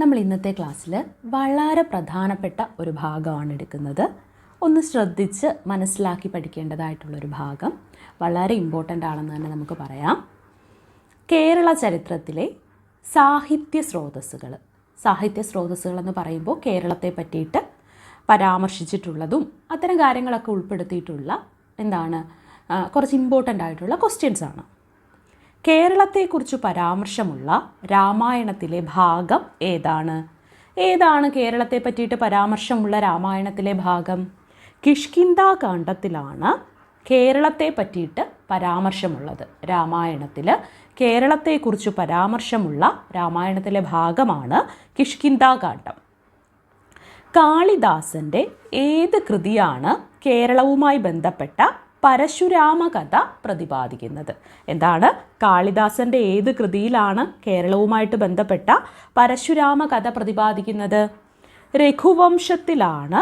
നമ്മൾ ഇന്നത്തെ ക്ലാസ്സിൽ വളരെ പ്രധാനപ്പെട്ട ഒരു ഭാഗമാണ് എടുക്കുന്നത്. ഒന്ന് ശ്രദ്ധിച്ച് മനസ്സിലാക്കി പഠിക്കേണ്ടതായിട്ടുള്ളൊരു ഭാഗം, വളരെ ഇമ്പോർട്ടൻ്റ് ആണെന്ന് തന്നെ നമുക്ക് പറയാം. കേരള ചരിത്രത്തിലെ സാഹിത്യ സ്രോതസ്സുകളെന്ന് പറയുമ്പോൾ കേരളത്തെ പറ്റിയിട്ട് പരാമർശിച്ചിട്ടുള്ളതും അത്തരം കാര്യങ്ങളൊക്കെ ഉൾപ്പെടുത്തിയിട്ടുള്ള കുറച്ച് ഇമ്പോർട്ടൻ്റ് ആയിട്ടുള്ള ക്വസ്റ്റ്യൻസ് ആണ്. കേരളത്തെക്കുറിച്ച് പരാമർശമുള്ള രാമായണത്തിലെ ഭാഗം ഏതാണ് കേരളത്തെ പറ്റിയിട്ട് പരാമർശമുള്ള രാമായണത്തിലെ ഭാഗം? കിഷ്കിന്ധാകാണ്ഡത്തിലാണ് കേരളത്തെ പറ്റിയിട്ട് പരാമർശമുള്ളത്. രാമായണത്തിൽ കേരളത്തെക്കുറിച്ച് പരാമർശമുള്ള രാമായണത്തിലെ ഭാഗമാണ് കിഷ്കിന്ധാകാണ്ഡം. കാളിദാസൻ്റെ ഏത് കൃതിയാണ് കേരളവുമായി ബന്ധപ്പെട്ട പരശുരാമ കഥ പ്രതിപാദിക്കുന്നത്? കാളിദാസൻ്റെ ഏത് കൃതിയിലാണ് കേരളവുമായിട്ട് ബന്ധപ്പെട്ട പരശുരാമ കഥ പ്രതിപാദിക്കുന്നത്? രഘുവംശത്തിലാണ്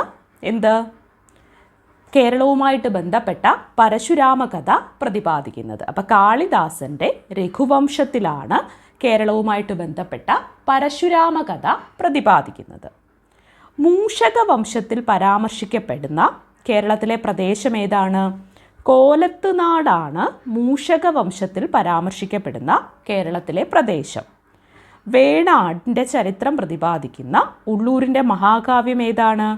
കേരളവുമായിട്ട് ബന്ധപ്പെട്ട പരശുരാമ കഥ പ്രതിപാദിക്കുന്നത്. അപ്പോൾ കാളിദാസൻ്റെ രഘുവംശത്തിലാണ് കേരളവുമായിട്ട് ബന്ധപ്പെട്ട പരശുരാമ കഥ പ്രതിപാദിക്കുന്നത്. മൂഷക വംശത്തിൽ പരാമർശിക്കപ്പെടുന്ന കേരളത്തിലെ പ്രദേശം ഏതാണ്? കോലത്ത് നാടാണ് മൂഷക വംശത്തിൽ പരാമർശിക്കപ്പെടുന്ന കേരളത്തിലെ പ്രദേശം. വേണാടിൻ്റെ ചരിത്രം പ്രതിപാദിക്കുന്ന ഉള്ളൂരിൻ്റെ മഹാകാവ്യം ഏതാണ്?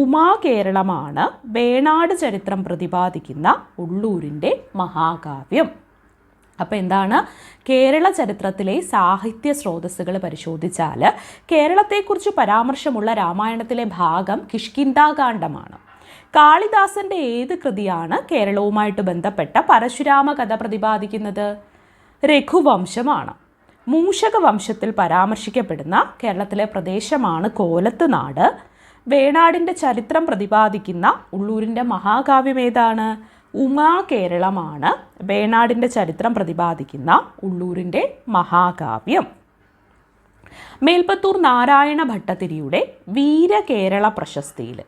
ഉമാകേരളമാണ് വേണാട് ചരിത്രം പ്രതിപാദിക്കുന്ന ഉള്ളൂരിൻ്റെ മഹാകാവ്യം. അപ്പോൾ കേരള ചരിത്രത്തിലെ സാഹിത്യ സ്രോതസ്സുകൾ പരിശോധിച്ചാൽ കേരളത്തെക്കുറിച്ച് പരാമർശമുള്ള രാമായണത്തിലെ ഭാഗം കിഷ്കിന്ധാകാണ്ഡമാണ്. കാളിദാസൻ്റെ ഏത് കൃതിയാണ് കേരളവുമായിട്ട് ബന്ധപ്പെട്ട പരശുരാമ കഥ പ്രതിപാദിക്കുന്നത്? രഘുവംശമാണ്. മൂഷക വംശത്തിൽ പരാമർശിക്കപ്പെടുന്ന കേരളത്തിലെ പ്രദേശമാണ് കോലത്ത് നാട്. വേണാടിൻ്റെ ചരിത്രം പ്രതിപാദിക്കുന്ന ഉള്ളൂരിൻ്റെ മഹാകാവ്യം ഏതാണ്? ഉമാകേരളമാണ് വേണാടിൻ്റെ ചരിത്രം പ്രതിപാദിക്കുന്ന ഉള്ളൂരിൻ്റെ മഹാകാവ്യം. മേൽപ്പത്തൂർ നാരായണ ഭട്ടതിരിയുടെ വീരകേരള പ്രശസ്തിയിൽ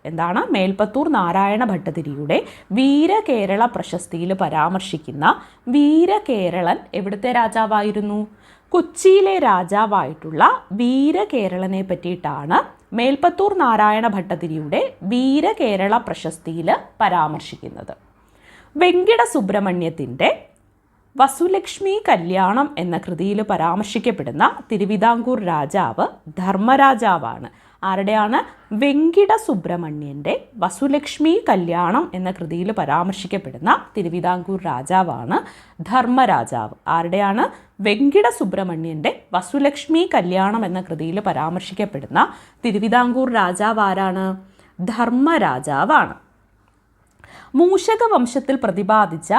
മേൽപ്പത്തൂർ നാരായണ ഭട്ടതിരിയുടെ വീരകേരള പ്രശസ്തിയിൽ പരാമർശിക്കുന്ന വീരകേരളൻ എവിടുത്തെ രാജാവായിരുന്നു? കൊച്ചിയിലെ രാജാവായിട്ടുള്ള വീരകേരളനെ പറ്റിയിട്ടാണ് മേൽപ്പത്തൂർ നാരായണ ഭട്ടതിരിയുടെ വീരകേരള പ്രശസ്തിയിൽ പരാമർശിക്കുന്നത്. വെങ്കിട സുബ്രഹ്മണ്യത്തിൻ്റെ വസുലക്ഷ്മി കല്യാണം എന്ന കൃതിയിൽ പരാമർശിക്കപ്പെടുന്ന തിരുവിതാംകൂർ രാജാവ് ധർമ്മരാജാവാണ്. ആരുടെയാണ്? വെങ്കിട സുബ്രഹ്മണ്യൻ്റെ വസുലക്ഷ്മി കല്യാണം എന്ന കൃതിയിൽ പരാമർശിക്കപ്പെടുന്ന തിരുവിതാംകൂർ രാജാവാണ് ധർമ്മരാജാവ്. ആരുടെയാണ്? വെങ്കിട സുബ്രഹ്മണ്യൻ്റെ വസുലക്ഷ്മി കല്യാണം എന്ന കൃതിയിൽ പരാമർശിക്കപ്പെടുന്ന തിരുവിതാംകൂർ രാജാവ് ആരാണ്? ധർമ്മരാജാവാണ്. മൂഷക വംശത്തിൽ പ്രതിപാദിച്ച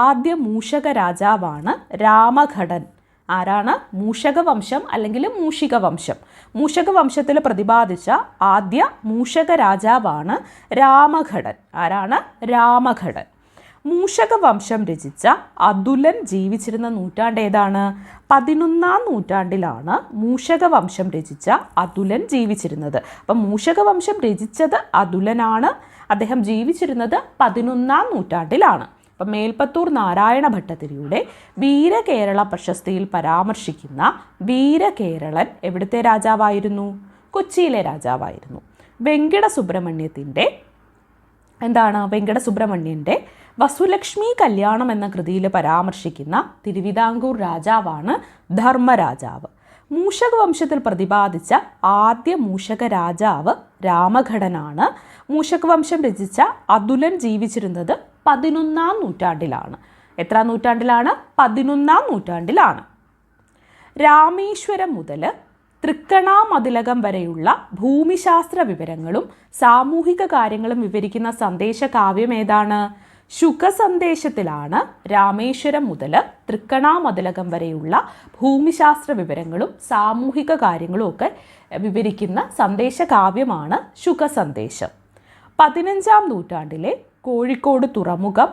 ആദ്യ മൂഷക രാജാവാണ് രാമഘടൻ. ആരാണ്? മൂഷക വംശം അല്ലെങ്കിൽ മൂഷിക വംശം. മൂഷക വംശത്തിൽ പ്രതിപാദിച്ച ആദ്യ മൂഷക രാജാവാണ് രാമഘടൻ. ആരാണ്? രാമഘടൻ. മൂഷക വംശം രചിച്ച അതുലൻ ജീവിച്ചിരുന്ന നൂറ്റാണ്ട് ഏതാണ്? 11-ാം നൂറ്റാണ്ടിലാണ് മൂഷക വംശം രചിച്ച അതുലൻ ജീവിച്ചിരുന്നത്. അപ്പം മൂഷക വംശം രചിച്ചത് അതുലനാണ്. അദ്ദേഹം ജീവിച്ചിരുന്നത് 11-ാം നൂറ്റാണ്ടിലാണ്. അപ്പം മേൽപ്പത്തൂർ നാരായണ ഭട്ടതിരിയുടെ വീരകേരള പ്രശസ്തിയിൽ പരാമർശിക്കുന്ന വീരകേരളൻ എവിടുത്തെ രാജാവായിരുന്നു? കൊച്ചിയിലെ രാജാവായിരുന്നു. വെങ്കിട സുബ്രഹ്മണ്യൻ്റെ വസുലക്ഷ്മി കല്യാണം എന്ന കൃതിയിൽ പരാമർശിക്കുന്ന തിരുവിതാംകൂർ രാജാവാണ് ധർമ്മരാജാവ്. മൂഷക വംശത്തിൽ പ്രതിപാദിച്ച ആദ്യ മൂഷക രാജാവ് രാമഘടനാണ്. മൂഷക വംശം രചിച്ച അതുലൻ ജീവിച്ചിരുന്നത് 11-ാം നൂറ്റാണ്ടിലാണ്. എത്രാം നൂറ്റാണ്ടിലാണ്? 11-ാം നൂറ്റാണ്ടിലാണ്. രാമേശ്വരം മുതൽ തൃക്കണാമതിലകം വരെയുള്ള ഭൂമിശാസ്ത്ര വിവരങ്ങളും സാമൂഹിക കാര്യങ്ങളും വിവരിക്കുന്ന സന്ദേശ കാവ്യം ഏതാണ്? ശുകസന്ദേശത്തിലാണ് രാമേശ്വരം മുതൽ തൃക്കണാമതിലകം വരെയുള്ള ഭൂമിശാസ്ത്ര വിവരങ്ങളും സാമൂഹിക കാര്യങ്ങളും ഒക്കെ വിവരിക്കുന്ന സന്ദേശ കാവ്യമാണ് ശുകസന്ദേശം. 15-ാം നൂറ്റാണ്ടിലെ കോഴിക്കോട് തുറമുഖം,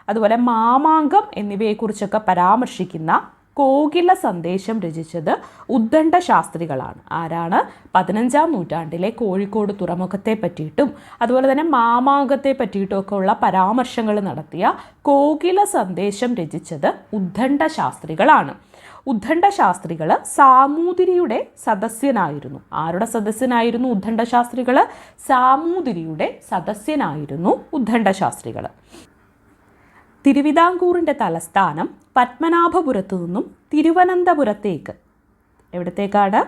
അതുപോലെ മാമാങ്കം എന്നിവയെക്കുറിച്ചൊക്കെ പരാമർശിക്കുന്ന കോകില സന്ദേശം രചിച്ചത് ഉദ്ദണ്ഡ ശാസ്ത്രികളാണ്. ആരാണ്? 15-ാം നൂറ്റാണ്ടിലെ കോഴിക്കോട് തുറമുഖത്തെ പറ്റിയിട്ടും അതുപോലെ തന്നെ മാമാങ്കത്തെ പറ്റിയിട്ടും ഒക്കെ ഉള്ള പരാമർശങ്ങൾ നടത്തിയ കോകില സന്ദേശം രചിച്ചത് ഉദ്ദണ്ഡ ശാസ്ത്രികളാണ്. ഉദ്ദണ്ഡ ശാസ്ത്രികൾ സാമൂതിരിയുടെ സദസ്യനായിരുന്നു. ആരുടെ സദസ്യനായിരുന്നു ഉദ്ദണ്ഡ ശാസ്ത്രികൾ? സാമൂതിരിയുടെ സദസ്യനായിരുന്നു ഉദ്ദണ്ഡ ശാസ്ത്രികൾ. തിരുവിതാംകൂറിൻ്റെ തലസ്ഥാനം പത്മനാഭപുരത്തു നിന്നും തിരുവനന്തപുരത്തേക്ക്, എവിടത്തേക്കാണ്?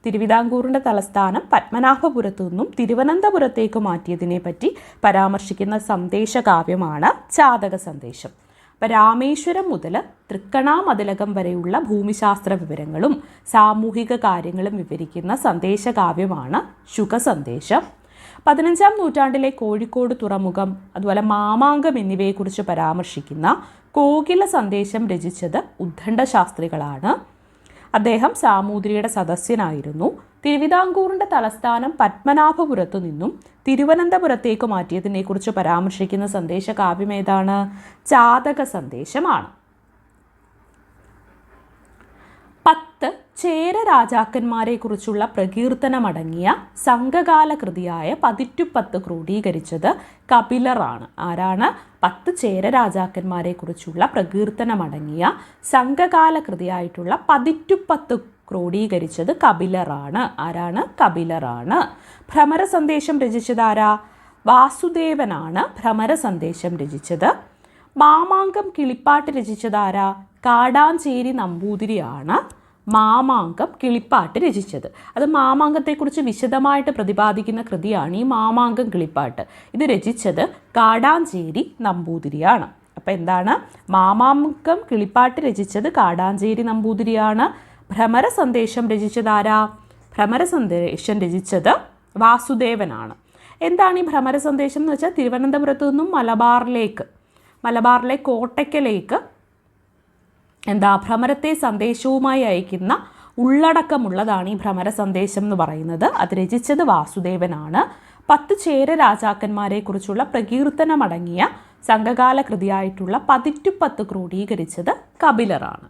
തിരുവിതാംകൂറിൻ്റെ തലസ്ഥാനം പത്മനാഭപുരത്തു നിന്നും തിരുവനന്തപുരത്തേക്ക് മാറ്റിയതിനെ പറ്റി പരാമർശിക്കുന്ന സന്ദേശകാവ്യമാണ് ജാതക സന്ദേശം. അപ്പോൾ രാമേശ്വരം മുതൽ തൃക്കണാമതിലകം വരെയുള്ള ഭൂമിശാസ്ത്ര വിവരങ്ങളും സാമൂഹിക കാര്യങ്ങളും വിവരിക്കുന്ന സന്ദേശകാവ്യമാണ് ശുകസന്ദേശം. 15-ാം നൂറ്റാണ്ടിലെ കോഴിക്കോട് തുറമുഖം അതുപോലെ മാമാങ്കം എന്നിവയെക്കുറിച്ച് പരാമർശിക്കുന്ന കോകില സന്ദേശം രചിച്ചത് ഉദ്ദണ്ഡ ശാസ്ത്രികളാണ്. അദ്ദേഹം സാമൂതിരിയുടെ സദസ്യനായിരുന്നു. തിരുവിതാംകൂറിൻ്റെ തലസ്ഥാനം പത്മനാഭപുരത്തു നിന്നും തിരുവനന്തപുരത്തേക്ക് മാറ്റിയതിനെക്കുറിച്ച് പരാമർശിക്കുന്ന സന്ദേശകാവ്യം ഏതാണ്? ജാതക സന്ദേശമാണ്. 10 ചേര രാജാക്കന്മാരെ കുറിച്ചുള്ള പ്രകീർത്തനമടങ്ങിയ സംഘകാല കൃതിയായ പതിറ്റുപത്ത് ക്രോഡീകരിച്ചത് കപിലറാണ്. ആരാണ്? 10 ചേര രാജാക്കന്മാരെ കുറിച്ചുള്ള പ്രകീർത്തനമടങ്ങിയ സംഘകാല കൃതിയായിട്ടുള്ള പതിറ്റുപത്ത് ക്രോഡീകരിച്ചത് കപിലറാണ്. ആരാണ്? കപിലറാണ്. ഭ്രമര സന്ദേശം രചിച്ചത് ആരാ? വാസുദേവനാണ് ഭ്രമര സന്ദേശം രചിച്ചത്. മാമാങ്കം കിളിപ്പാട്ട് രചിച്ചത് ആരാ? കാടാഞ്ചേരി നമ്പൂതിരിയാണ് മാമാങ്കം കിളിപ്പാട്ട് രചിച്ചത്. അത് മാമാങ്കത്തെക്കുറിച്ച് വിശദമായിട്ട് പ്രതിപാദിക്കുന്ന കൃതിയാണ് ഈ മാമാങ്കം കിളിപ്പാട്ട്. ഇത് രചിച്ചത് കാടാഞ്ചേരി നമ്പൂതിരിയാണ്. അപ്പോൾ എന്താണ്? മാമാങ്കം കിളിപ്പാട്ട് രചിച്ചത് കാടാഞ്ചേരി നമ്പൂതിരിയാണ്. ഭ്രമര സന്ദേശം രചിച്ചത് ആരാ? ഭ്രമര സന്ദേശം രചിച്ചത് വാസുദേവനാണ്. എന്താണ് ഈ ഭ്രമര സന്ദേശം എന്ന് വെച്ചാൽ തിരുവനന്തപുരത്തു നിന്നും മലബാറിലെ കോട്ടയ്ക്കലേക്ക് ഭ്രമരത്തെ സന്ദേശവുമായി അയക്കുന്ന ഉള്ളടക്കമുള്ളതാണ് ഈ ഭ്രമര സന്ദേശം എന്ന് പറയുന്നത്. അത് രചിച്ചത് വാസുദേവനാണ്. 10 ചേര രാജാക്കന്മാരെ കുറിച്ചുള്ള പ്രകീർത്തനമടങ്ങിയ സംഘകാല കൃതിയായിട്ടുള്ള പതിറ്റുപത്ത് ക്രോഡീകരിച്ചത് കപിലറാണ്.